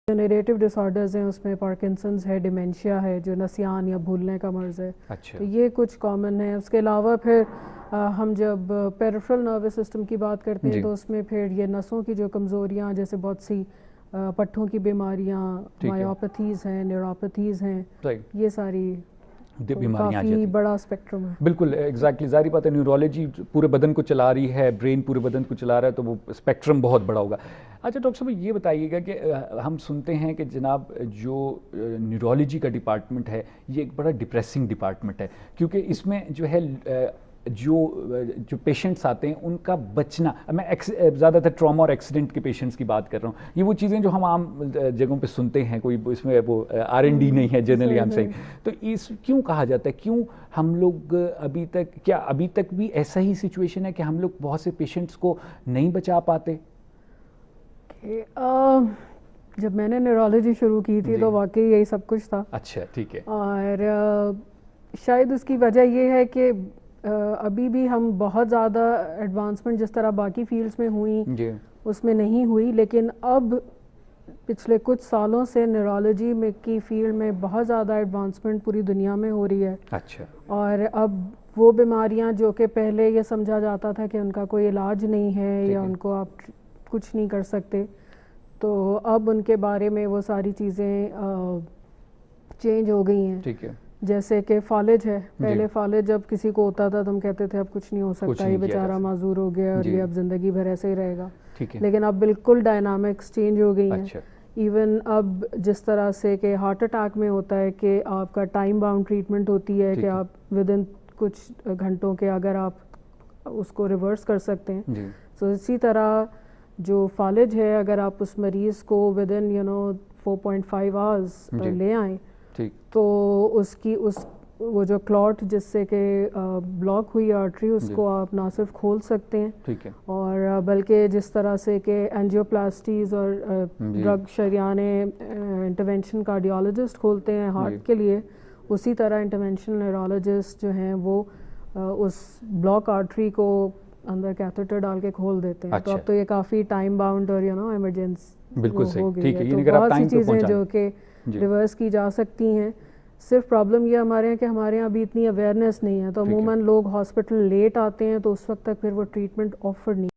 Generative disorders हैं, उसमें Parkinson's है, डिमेंशिया है, जो नसियान या भूलने का मर्ज़ है। अच्छा। तो ये कुछ कॉमन है। उसके अलावा फिर हम जब पेरिफेरल नर्वस सिस्टम की बात करते हैं तो उसमें फिर ये नसों की जो कमज़ोरियाँ, जैसे बहुत सी पट्ठों की बीमारियाँ, मायोपैथीज़ हैं, न्यूरोपैथीज़ हैं, ये सारी बीमारियां आ काफ़ी जाती बड़ा स्पेक्ट्रम है। बिल्कुल एग्जैक्टली जारी बात है, न्यूरोलॉजी पूरे बदन को चला रही है, ब्रेन पूरे बदन को चला रहा है, तो वो स्पेक्ट्रम बहुत बड़ा होगा। अच्छा डॉक्टर साहब ये बताइएगा कि हम सुनते हैं कि जनाब जो न्यूरोलॉजी का डिपार्टमेंट है ये एक बड़ा डिप्रेसिंग डिपार्टमेंट है, क्योंकि इसमें जो है जो पेशेंट्स आते हैं उनका बचना, मैं ज़्यादातर ट्रॉमा और एक्सीडेंट के पेशेंट्स की बात कर रहा हूँ, ये वो चीज़ें जो हम आम जगहों पे सुनते हैं, कोई इसमें वो R&D नहीं है जनरली हम सही। तो इस क्यों कहा जाता है, क्यों हम लोग अभी तक भी ऐसा ही सिचुएशन है कि हम लोग बहुत से पेशेंट्स को नहीं बचा पाते? जब मैंने न्यूरोलॉजी शुरू की थी तो वाकई यही सब कुछ था। अच्छा ठीक है। और शायद उसकी वजह ये है कि अभी भी हम बहुत ज़्यादा एडवांसमेंट जिस तरह बाकी फील्ड्स में हुई उसमें नहीं हुई, लेकिन अब पिछले कुछ सालों से न्यूरोलॉजी में की फील्ड में बहुत ज़्यादा एडवांसमेंट पूरी दुनिया में हो रही है। अच्छा। और अब वो बीमारियां जो कि पहले ये समझा जाता था कि उनका कोई इलाज नहीं है या उनको आप कुछ नहीं कर सकते, तो अब उनके बारे में वो सारी चीज़ें चेंज हो गई हैं। ठीक है। जैसे कि फालिज है, पहले फालिज जब किसी को होता था तो हम कहते थे अब कुछ नहीं हो सकता, ये बेचारा माजूर हो गया और ये अब ज़िंदगी भर ऐसे ही रहेगा। लेकिन अब बिल्कुल डायनामिक्स चेंज हो गई हैं। इवन अब जिस तरह से कि हार्ट अटैक में होता है कि आपका टाइम बाउंड ट्रीटमेंट होती है कि आप विद इन कुछ घंटों के अगर आप उसको रिवर्स कर सकते हैं, तो इसी तरह जो फालिज है अगर आप उस मरीज़ को विद इन 4.5 आवर्स ले आएँ तो उसकी वो जो क्लॉट जिससे कि ब्लॉक हुई आर्टरी उसको आप ना सिर्फ खोल सकते हैं, ठीक है, और बल्कि जिस तरह से कि एंजियोप्लास्टीज और ड्रग शरियाने इंटरवेंशन कार्डियोलॉजिस्ट खोलते हैं हार्ट के लिए, उसी तरह इंटरवेंशनल न्यूरोलॉजिस्ट जो हैं वो उस ब्लॉक आर्टरी को अंदर कैथेटर डाल के खोल देते हैं। तो अब तो ये काफ़ी टाइम बाउंड और इमरजेंसी बिल्कुल सही, हो गई है। तो बहुत सी चीज़ें जो कि रिवर्स की जा सकती हैं। सिर्फ प्रॉब्लम ये हमारे यहाँ कि हमारे यहाँ अभी इतनी अवेयरनेस नहीं है, तो अमूमन लोग हॉस्पिटल लेट आते हैं तो उस वक्त तक फिर वो ट्रीटमेंट ऑफर नहीं